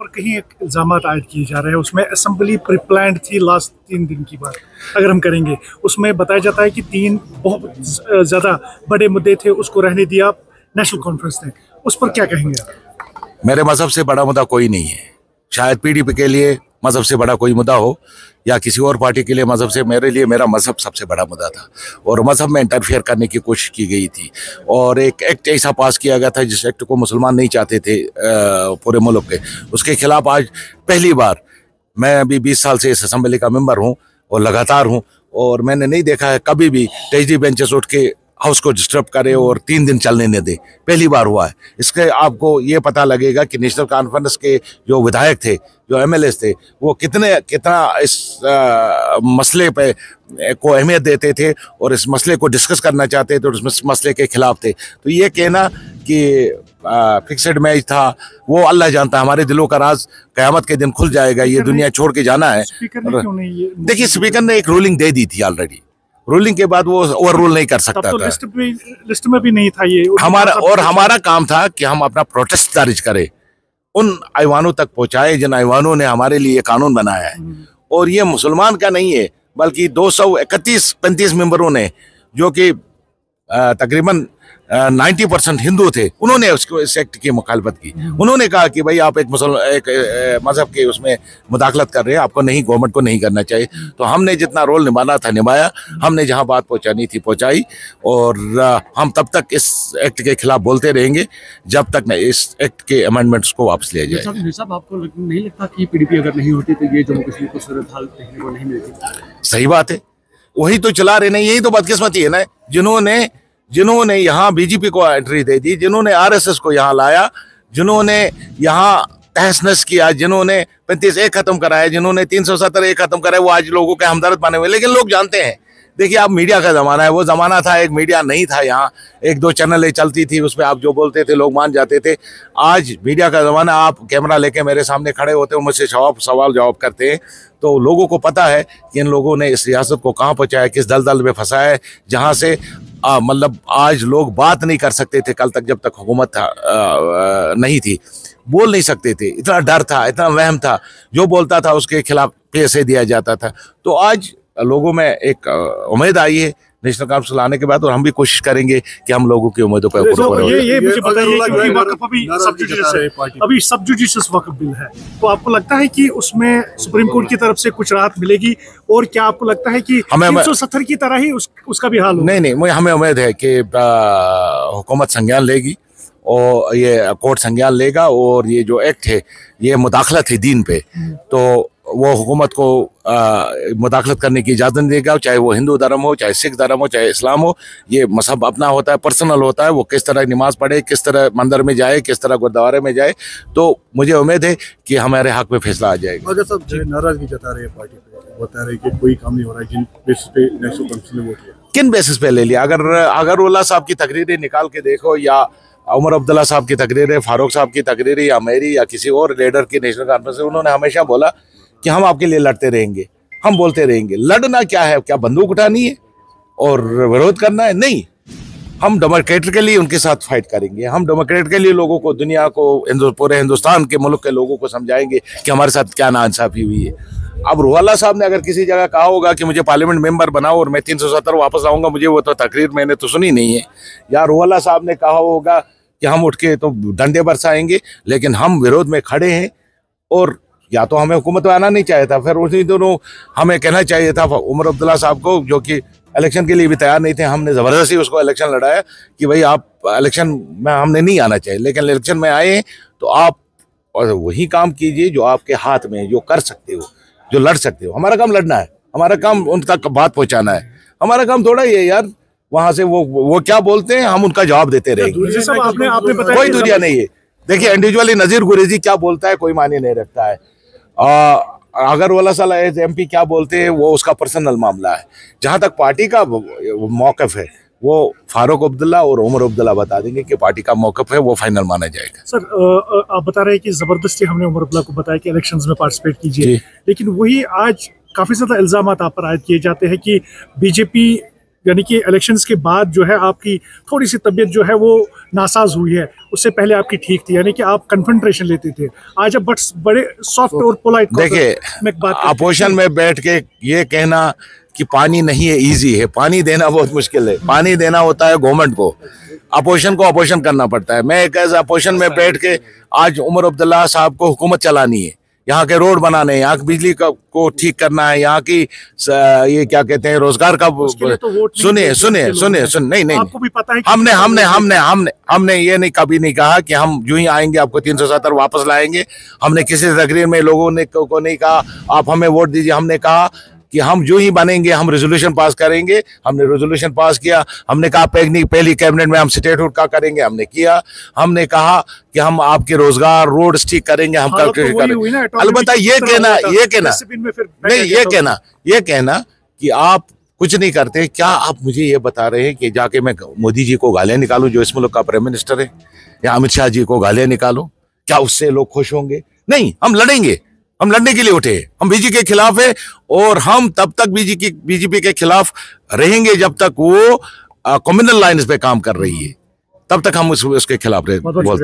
पर कहीं एक इल्जाम आयद किए जा रहे हैं। उसमें असेंबली प्री प्लान्ड थी लास्ट 3 दिन की बात अगर हम करेंगे, उसमें बताया जाता है कि 3 बहुत ज़्यादा बड़े मुद्दे थे, उसको रहने दिया नेशनल कॉन्फ्रेंस ने। उस पर क्या कहेंगे आप? मेरे मजहब से बड़ा मुद्दा कोई नहीं है। शायद पीडीपी के लिए मजहब से बड़ा कोई मुद्दा हो या किसी और पार्टी के लिए मजहब से, मेरे लिए मेरा मजहब सबसे बड़ा मुद्दा था और मजहब में इंटरफेयर करने की कोशिश की गई थी और एक एक्ट ऐसा पास किया गया था जिस एक्ट को मुसलमान नहीं चाहते थे पूरे मुल्क के। उसके खिलाफ आज पहली बार, मैं अभी 20 साल से इस असेंबली का मेंबर हूँ और लगातार हूँ, और मैंने नहीं देखा है कभी भी तेजी बेंचेस उठ के हाउस को डिस्टर्ब करे और 3 दिन चलने न दे। पहली बार हुआ है। इसके आपको ये पता लगेगा कि नेशनल कॉन्फ्रेंस के जो विधायक थे, जो एमएलएस थे, वो कितना इस मसले पे को अहमियत देते थे और इस मसले को डिस्कस करना चाहते थे और इस मसले के खिलाफ थे। तो ये कहना कि फिक्सड मैच था, वो अल्लाह जानता है। हमारे दिलों का राज क़यामत के दिन खुल जाएगा। ये दुनिया छोड़ के जाना है। देखिए, स्पीकर ने एक रूलिंग दे दी थी ऑलरेडी। रूलिंग के बाद वो ओवर रूल नहीं कर सकता तो था। लिस्ट में भी नहीं था ये हमारा काम था कि हम अपना प्रोटेस्ट दर्ज करें, उन ऐवानों तक पहुंचाए जिन ऐवानों ने हमारे लिए कानून बनाया है। और ये मुसलमान का नहीं है, बल्कि 231-35 मेंबरों ने, जो कि तकरीबन 90% हिंदू थे, उन्होंने उसको इस एक्ट की मुखालफत की। उन्होंने कहा कि भाई आप एक मजहब के उसमें मुदाखलत कर रहे हैं, आपको नहीं, गवर्नमेंट को नहीं करना चाहिए। तो हमने जितना रोल निभाना था निभाया, हमने जहां बात पहुंचानी थी पहुंचाई, और हम तब तक इस एक्ट के खिलाफ बोलते रहेंगे जब तक न इस एक्ट के अमेंडमेंट्स को वापस लिया जाए। साहब, आपको नहीं लगता कि पीडीपी अगर नहीं होती तो ये जम्मू कश्मीर को सूरत हाल देखने को नहीं मिलती? सही बात है, वही तो चला रहे नहीं। यही तो बदकिस्मती है ना, जिन्होंने यहाँ बीजेपी को एंट्री दे दी, जिन्होंने आरएसएस को यहाँ लाया, जिन्होंने यहाँ तहस नहस किया, जिन्होंने 35A खत्म कराया, जिन्होंने 370A खत्म कराया, वो आज लोगों के हमदर्द बने हुए। लेकिन लोग जानते हैं, देखिए अब मीडिया का ज़माना है, वो ज़माना था एक मीडिया नहीं था यहाँ, 1-2 चैनलें चलती थी, उसमें आप जो बोलते थे लोग मान जाते थे। आज मीडिया का ज़माना, आप कैमरा लेके मेरे सामने खड़े होते हो, मुझसे सवाल जवाब करते हैं, तो लोगों को पता है कि इन लोगों ने इस रियासत को कहाँ पहुँचाया, किस दलदल में फंसाया है, जहाँ से मतलब आज लोग बात नहीं कर सकते थे। कल तक जब तक हुकूमत नहीं थी, बोल नहीं सकते थे, इतना डर था, इतना वहम था, जो बोलता था उसके खिलाफ पैसे दिया जाता था। तो आज लोगों में एक उम्मीद आई है नेशनल कॉन्फ्रेंस लाने के बाद, और हम भी कोशिश करेंगे कि हम लोगों की उम्मीदों पर ये मुझे बताइए कि वक्फ अभी सब जुडिशियस वक्फ बिल है, तो आपको लगता है कि उसमें सुप्रीम कोर्ट की तरफ से कुछ राहत मिलेगी? और क्या आपको लगता है कि 370 की तरह ही उसका भी हाल होगा? नहीं, हमें उम्मीद है कि हुकूमत संज्ञान लेगी और ये कोर्ट संज्ञान लेगा, और ये जो एक्ट है ये मुदाखलत है दीन पे, तो वो हुकूमत को मुदाखलत करने की इजाज़त देगा, चाहे वो हिंदू धर्म हो, चाहे सिख धर्म हो, चाहे इस्लाम हो। ये मजहब अपना होता है, पर्सनल होता है, वो किस तरह नमाज पढ़े, किस तरह मंदिर में जाए, किस तरह गुरुद्वारे में जाए। तो मुझे उम्मीद है कि हमारे हक में फैसला आ जाएगा। अगर सब नाराजगी जता रहे हैं पार्टी पे, बता रहे कि कोई काम नहीं हो रहा है, जिन बेसिस पे नेशनल कॉन्फ्रेंस ने वोट किया, किन बेसिस पे ले लिया? अगर उल्लाह साहब की तकरीरें निकाल के देखो, या उमर अब्दुल्ला साहब की तकरीरें, फारूक साहब की तकरीरें, या मेरी या किसी और लीडर की नेशनल कॉन्फ्रेंस से, उन्होंने हमेशा बोला कि हम आपके लिए लड़ते रहेंगे, हम बोलते रहेंगे। लड़ना क्या है? क्या बंदूक उठानी है और विरोध करना है? नहीं, हम डेमोक्रेटिकली उनके साथ फाइट करेंगे। हम डेमोक्रेटिकली लोगों को, दुनिया को, पूरे हिंदुस्तान के मुल्क के लोगों को समझाएंगे कि हमारे साथ क्या नाइंसाफी हुई है। अब रूहाल्ला साहब ने अगर किसी जगह कहा होगा कि मुझे पार्लियामेंट मेंबर बनाओ और मैं 370 वापस लाऊंगा, मुझे वो तो तकरीर मैंने तो सुनी नहीं है। या रूहाल्ला साहब ने कहा होगा कि हम उठ के तो डंडे बरसाएंगे, लेकिन हम विरोध में खड़े हैं। और या तो हमें हुकूमत में आना नहीं चाहिए था, फिर उसी दोनों हमें कहना चाहिए था उमर अब्दुल्ला साहब को, जो कि इलेक्शन के लिए भी तैयार नहीं थे। हमने ज़बरदस्ती उसको इलेक्शन लड़ाया कि भाई आप इलेक्शन में, हमने नहीं आना चाहिए, लेकिन इलेक्शन में आए हैं तो आप और वही काम कीजिए जो आपके हाथ में है, जो कर सकते हो, जो लड़ सकते हो। हमारा काम लड़ना है, हमारा काम उन तक बात पहुँचाना है। हमारा काम थोड़ा ही है यार, वहाँ से वो क्या बोलते हैं हम उनका जवाब देते रहेंगे। कोई दुनिया नहीं है। देखिए, इंडिविजुअली नज़ीर गुरेजी क्या बोलता है कोई मायने नहीं रखता है। अगर वाला साला MP क्या बोलते हैं वो उसका पर्सनल मामला है। जहां तक पार्टी का मौक़िफ़ है वो फारूक अब्दुल्ला और उमर अब्दुल्ला बता देंगे कि पार्टी का मौक़िफ़ है, वो फाइनल माना जाएगा। सर, आप बता रहे हैं कि ज़बरदस्ती हमने उमर अब्दुल्ला को बताया कि इलेक्शंस में पार्टिसिपेट कीजिए, लेकिन वही आज काफ़ी ज़्यादा इल्ज़ाम आप पर आयद किए जाते हैं कि बीजेपी यानी कि इलेक्शंस के बाद जो है आपकी थोड़ी सी तबीयत जो है वो नासाज हुई है, उससे पहले आपकी ठीक थी, यानी कि आप कन्फ्रंट्रेशन लेते थे। आज आप बड़े सॉफ्ट और पोलाइट देखिए, अपोजिशन में बैठ के ये कहना कि पानी नहीं है, इजी है। पानी देना बहुत मुश्किल है। पानी देना होता है गवर्नमेंट को, अपोजिशन को अपोजिशन करना पड़ता है। मैं एक एज अपोजिशन में बैठ के आज उमर अब्दुल्ला साहब को हुकूमत चलानी है, यहाँ के रोड बनाने हैं, यहाँ की बिजली को ठीक करना है, यहाँ की ये क्या कहते हैं रोजगार का। सुनिए नहीं आपको भी पता है हमने ये नहीं कभी नहीं कहा कि हम जो ही आएंगे आपको 370 वापस लाएंगे। हमने किसी तकरीर में लोगों ने को नहीं कहा आप हमें वोट दीजिए। हमने कहा कि हम जो ही बनेंगे हम रेजोल्यूशन पास करेंगे। हमने रेजोल्यूशन पास किया। हमने कहा पहली कैबिनेट में हम स्टेटहुड का करेंगे, हमने किया। हमने कहा कि हम आपके रोजगार रोड ठीक करेंगे, हम कैलकुलेट करेंगे। अलबत्ता ये कहना कि आप कुछ नहीं करते। क्या आप मुझे ये बता रहे हैं कि जाके मैं मोदी जी को गालियां निकालूं जो इस मुल्क का प्राइम मिनिस्टर है, या अमित शाह जी को गालियां निकालूं? क्या उससे लोग खुश होंगे? नहीं, हम लड़ेंगे। हम लड़ने के लिए उठे। हम बीजेपी के खिलाफ है और हम तब तक बीजेपी के खिलाफ रहेंगे जब तक वो कम्युनल लाइन्स पे काम कर रही है, तब तक हम उसके खिलाफ बोलते हैं।